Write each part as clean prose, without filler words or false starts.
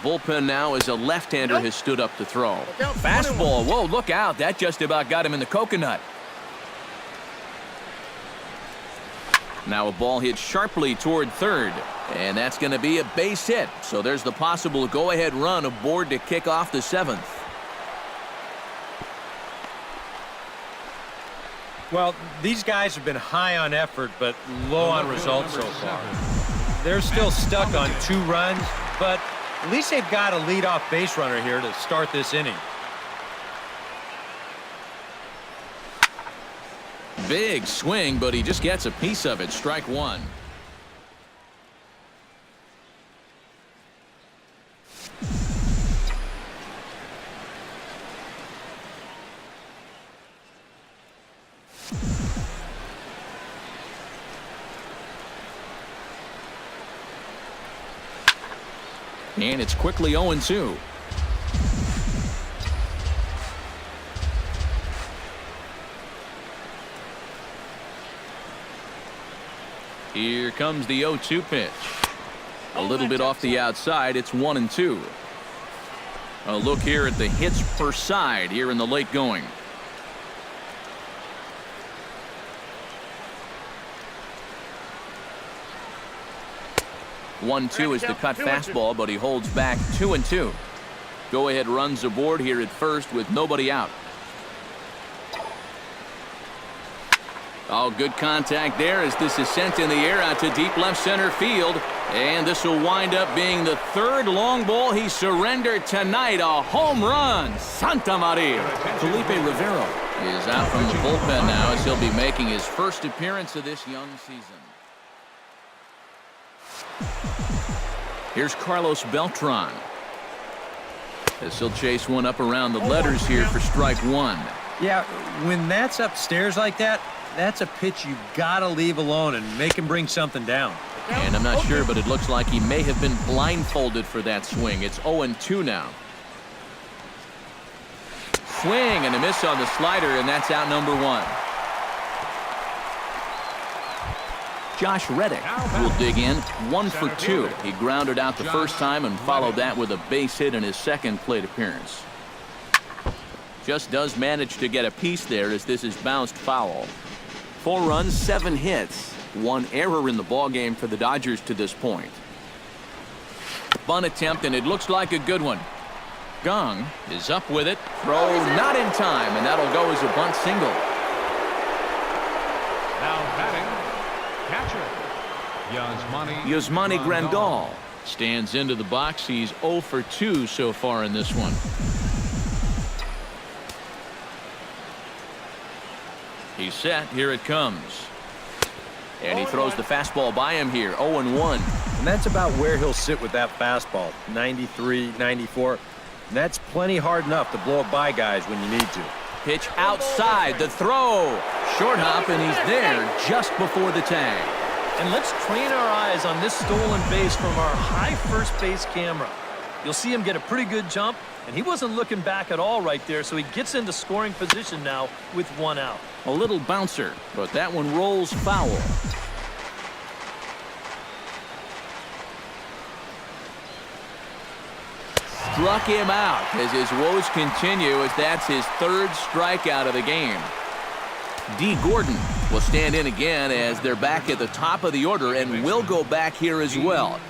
bullpen now as a left-hander has stood up to throw. Fastball. Whoa, look out. That just about got him in the coconut. Now a ball hit sharply toward third, and that's going to be a base hit. So there's the possible go-ahead run aboard to kick off the seventh. Well, these guys have been high on effort, but low on results so far. They're still stuck on 2 runs, but at least they've got a leadoff base runner here to start this inning. Big swing, but he just gets a piece of it. Strike one. And it's quickly 0-2. Here comes the 0-2 pitch. A little bit off the outside. It's 1-2. A look here at the hits per side here in the late going. One-two is the cut fastball, but he holds back 2-2. Go-ahead runs aboard here at first with nobody out. Oh, good contact there as this is sent in the air out to deep left center field. And this will wind up being the 3rd long ball he surrendered tonight. A home run. Santa Maria. Felipe Rivero is out from the bullpen now as he'll be making his first appearance of this young season. Here's Carlos Beltran as he'll chase one up around the letters here for strike one. Yeah, when that's upstairs like that, that's a pitch you gotta leave alone and make him bring something down. And I'm not sure, but it looks like he may have been blindfolded for that swing. It's 0-2 now. Swing and a miss on the slider, and that's out number 1. Josh Reddick will dig in 1 for 2. He grounded out the first time and followed that with a base hit in his second plate appearance. Just does manage to get a piece there as this is bounced foul. 4 runs, 7 hits, 1 error in the ballgame for the Dodgers to this point. Bunt attempt, and it looks like a good one. Gong is up with it. Throw not in time, and that'll go as a bunt single. Now batting, catcher, Yasmani Grandal stands into the box. He's 0 for 2 so far in this one. He's set. Here it comes. And he throws the fastball by him here. 0-1. And that's about where he'll sit with that fastball. 93, 94. And that's plenty hard enough to blow it by guys when you need to. Pitch outside. The throw. Short hop, and he's there just before the tag. And let's train our eyes on this stolen base from our high first base camera. You'll see him get a pretty good jump, and he wasn't looking back at all right there, so he gets into scoring position now with 1 out. A little bouncer, but that one rolls foul. Struck him out as his woes continue, as that's his 3rd strikeout of the game. D. Gordon will stand in again as they're back at the top of the order and will go back here as well.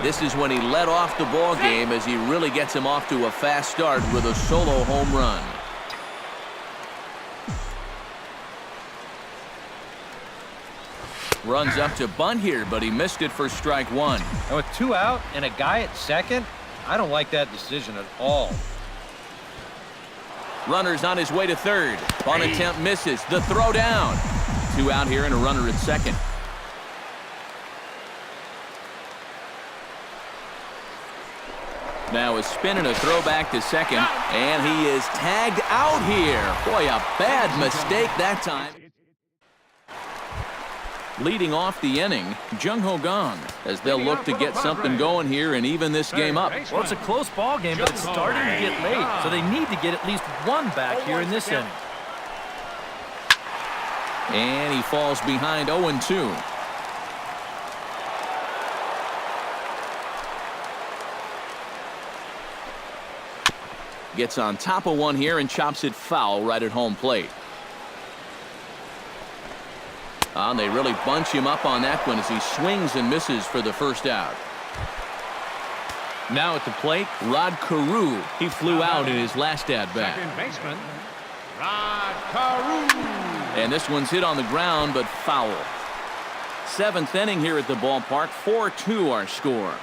This is when he led off the ball game as he really gets him off to a fast start with a solo home run. Runs up to bunt here, but he missed it for strike 1. And with 2 out and a guy at second, I don't like that decision at all. Runner's on his way to third. Bunt attempt misses. The throw down. 2 out here and a runner at second. Now a spin and a throw back to second, and he is tagged out here. Boy, a bad mistake that time. Leading off the inning, Jung Ho Gong, as they'll look to get something going here and even this game up. Well, it's a close ball game, but it's starting to get late, so they need to get at least 1 back here in this inning. And he falls behind 0-2. Gets on top of one here and chops it foul right at home plate. And they really bunch him up on that one as he swings and misses for the first out. Now at the plate, Rod Carew. He flew out in his last at-bat. Second baseman, Rod Carew. And this one's hit on the ground, but foul. Seventh inning here at the ballpark. 4-2 our score.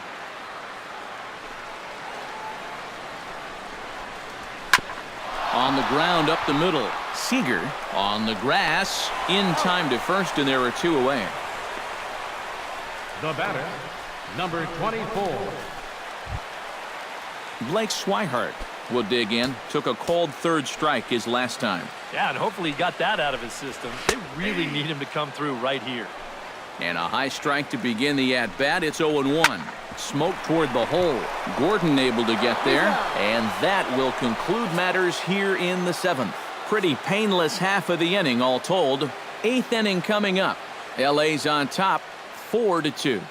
On the ground up the middle. Seager on the grass. In time to first, and there are two away. The batter, number 24. Blake Swihart will dig in. Took a cold third strike his last time. Yeah, and hopefully he got that out of his system. They really need him to come through right here. And a high strike to begin the at-bat. It's 0-1. Smoke toward the hole. Gordon able to get there. And that will conclude matters here in the seventh. Pretty painless half of the inning all told. Eighth inning coming up. LA's on top 4-2.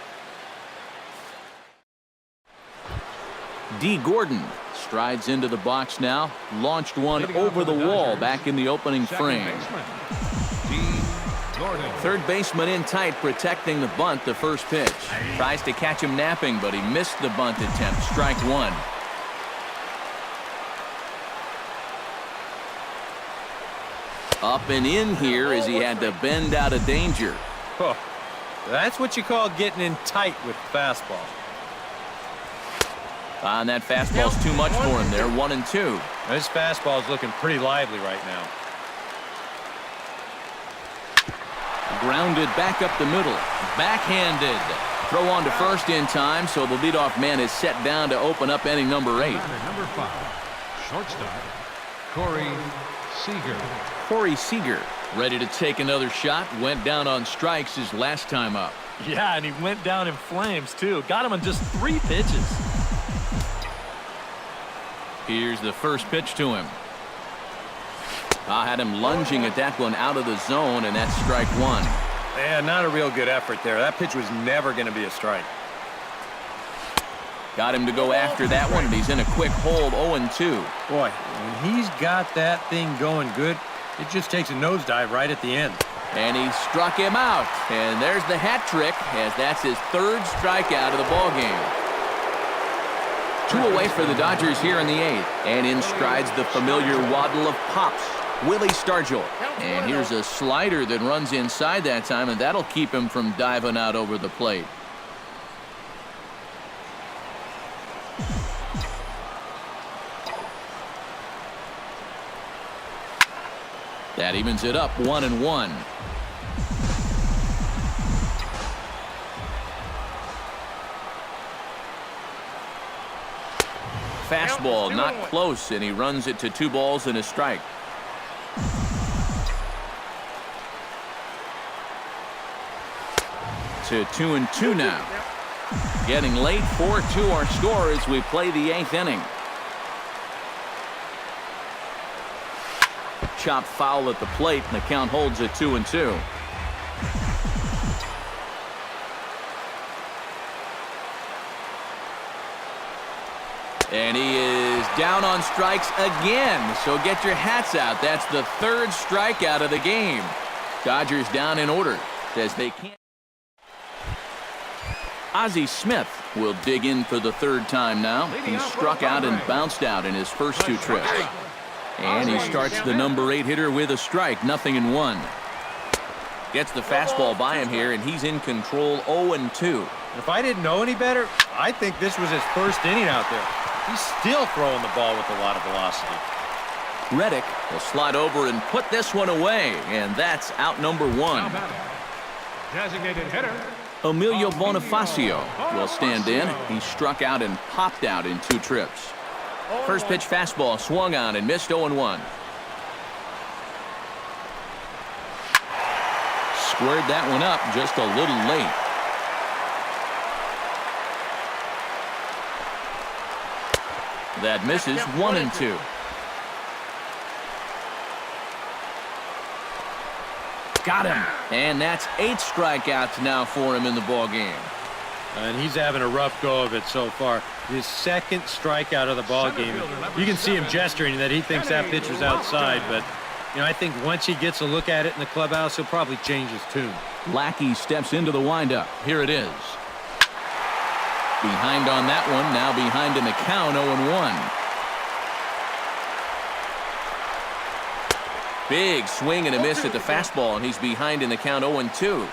D. Gordon strides into the box now. Launched one over the wall back in the opening frame. Third baseman in tight, protecting the bunt. The first pitch. Tries to catch him napping, but he missed the bunt attempt. Strike one. Up and in here as he had to bend out of danger. Oh, that's what you call getting in tight with fastball. And that fastball's too much for him there. 1-2. This fastball is looking pretty lively right now. Grounded back up the middle. Backhanded. Throw on to first in time, so the leadoff man is set down to open up inning number 8. Number 5, shortstop, Corey Seager. Corey Seager ready to take another shot. Went down on strikes his last time up. Yeah, and he went down in flames, too. Got him on just 3 pitches. Here's the first pitch to him. I had him lunging at that one out of the zone, and that's strike one. Yeah, not a real good effort there. That pitch was never going to be a strike. Got him to go after that one, and he's in a quick hold. 0-2. Boy, when he's got that thing going good, it just takes a nosedive right at the end. And he struck him out. And there's the hat trick, as that's his third strikeout of the ballgame. 2 away for the Dodgers here in the 8th. And in strides the familiar waddle of pops, Willie Stargell. And here's a slider that runs inside that time, and that'll keep him from diving out over the plate. That evens it up 1-1. Fastball not close, and he runs it to 2 balls and a strike. To 2-2 now. Getting late. 4-2 our score as we play the 8th inning. Chop foul at the plate, and the count holds at 2-2. And he is down on strikes again, so get your hats out. That's the 3rd strikeout of the game. Dodgers down in order as they can't. Ozzie Smith will dig in for the 3rd time now. He struck out and bounced out in his first 2 trips. And he starts the number 8 hitter with a strike, 0-1. Gets the fastball by him here, and he's in control. 0-2. If I didn't know any better, I think this was his first inning out there. He's still throwing the ball with a lot of velocity. Reddick will slide over and put this one away, and that's out number 1. Designated hitter, Emilio Bonifacio will stand in. He struck out and popped out in 2 trips. First pitch fastball swung on and missed. 0-1. Squared that one up just a little late. That misses. 1-2. Got him. And that's 8 strikeouts now for him in the ball game. And he's having a rough go of it so far. His second strikeout of the ball game. You can see him gesturing that he thinks that pitcher's outside, but you know, I think once he gets a look at it in the clubhouse, he'll probably change his tune. Lackey steps into the windup. Here it is. Behind on that one, now behind in the count, 0-1. Big swing and a miss at the fastball, and he's behind in the count, 0-2.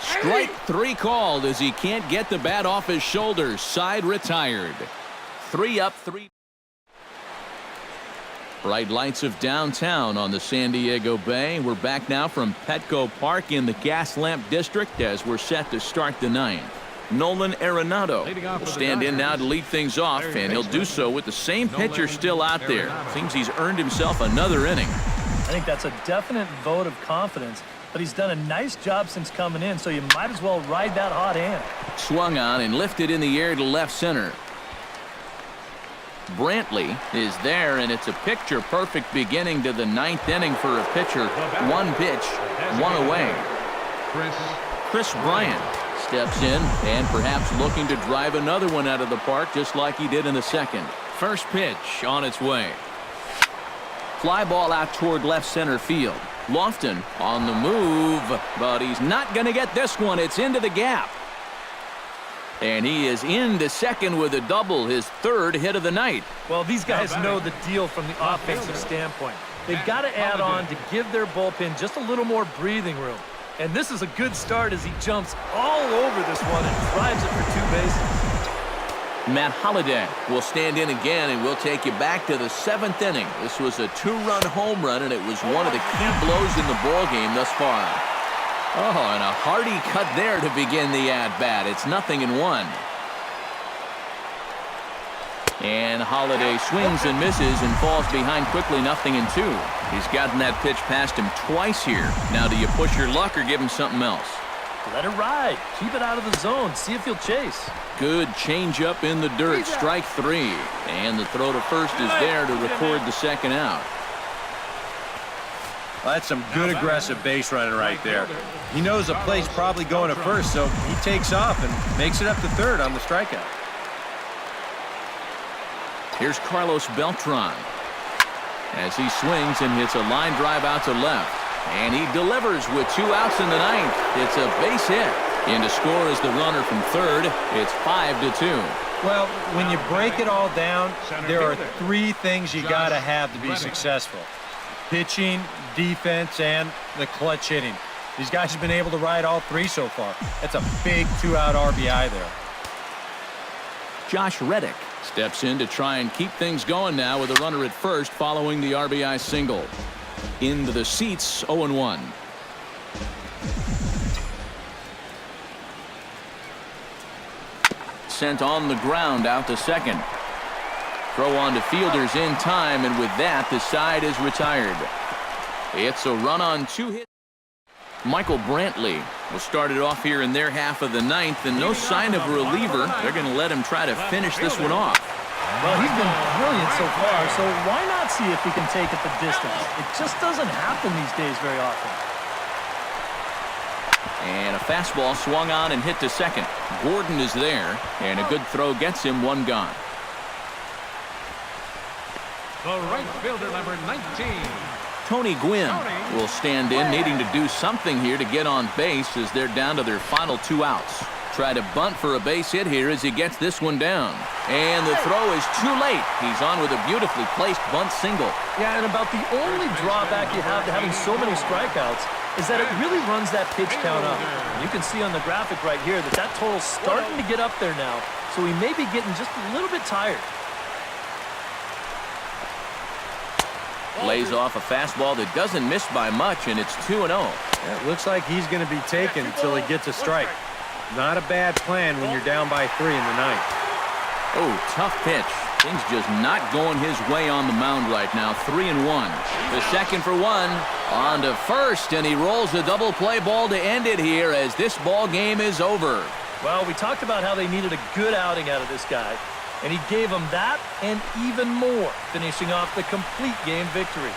Strike 3 called as he can't get the bat off his shoulders. Side retired. 3 up, 3. Bright lights of downtown on the San Diego Bay. We're back now from Petco Park in the Gaslamp District as we're set to start the 9th. Nolan Arenado will stand in now to lead things off, and he'll do so with the same pitcher still out there. Seems he's earned himself another inning. I think that's a definite vote of confidence, but he's done a nice job since coming in, so you might as well ride that hot hand. Swung on and lifted in the air to left center. Brantley is there, and it's a picture-perfect beginning to the 9th inning for a pitcher. 1 pitch, 1 away. Chris Bryant steps in and perhaps looking to drive another one out of the park just like he did in the 2nd. First pitch on its way. Fly ball out toward left center field. Lofton on the move, but he's not going to get this one. It's into the gap. And he is into second with a double, his 3rd hit of the night. Well, these guys know the deal from the offensive standpoint. They've got to add on to give their bullpen just a little more breathing room. And this is a good start as he jumps all over this one and drives it for 2 bases. Matt Holliday will stand in again, and we'll take you back to the 7th inning. This was a 2-run home run, and it was one of the key blows in the ball game thus far. Oh, and a hearty cut there to begin the at-bat. It's 0-1. And Holliday swings and misses and falls behind quickly, 0-2. He's gotten that pitch past him twice here. Now, do you push your luck or give him something else? Let it ride. Keep it out of the zone. See if he'll chase. Good changeup in the dirt. Strike 3. And the throw to first is there to record the 2nd out. Well, that's some good aggressive base running right there. He knows the play's probably going to first, so he takes off and makes it up to 3rd on the strikeout. Here's Carlos Beltran as he swings and hits a line drive out to left. And he delivers with 2 outs in the 9th. It's a base hit. In to score is the runner from 3rd. It's 5-2. Well, when you break it all down, there are 3 things you got to have to be successful. Pitching, defense, and the clutch hitting. These guys have been able to ride all 3 so far. That's a big 2-out RBI there. Josh Reddick steps in to try and keep things going now with a runner at first following the RBI single. Into the seats, 0-1. Sent on the ground out to second. Throw on to fielders in time, and with that, the side is retired. It's a run on 2 hits. Michael Brantley will start it off here in their half of the 9th, and no sign of a reliever. They're going to let him try to finish this one off. Well, he's been brilliant so far, so why not see if he can take it the distance? It just doesn't happen these days very often. And a fastball swung on and hit to second. Gordon is there, and a good throw gets him 1 gone. The right fielder, number 19. Tony Gwynn will stand in, needing to do something here to get on base as they're down to their final 2 outs. Try to bunt for a base hit here as he gets this one down. And the throw is too late. He's on with a beautifully placed bunt single. Yeah, and about the only drawback you have to having so many strikeouts is that it really runs that pitch count up. And you can see on the graphic right here that that total's starting to get up there now, so he may be getting just a little bit tired. Lays off a fastball that doesn't miss by much, and it's 2-0. Yeah, it looks like he's going to be taken until he gets a strike. Not a bad plan when you're down by 3 in the 9th. Oh, tough pitch. Things just not going his way on the mound right now. 3-1. The second for 1. On to first, and he rolls a double play ball to end it here as this ball game is over. Well, we talked about how they needed a good outing out of this guy, and he gave them that and even more, finishing off the complete game victory.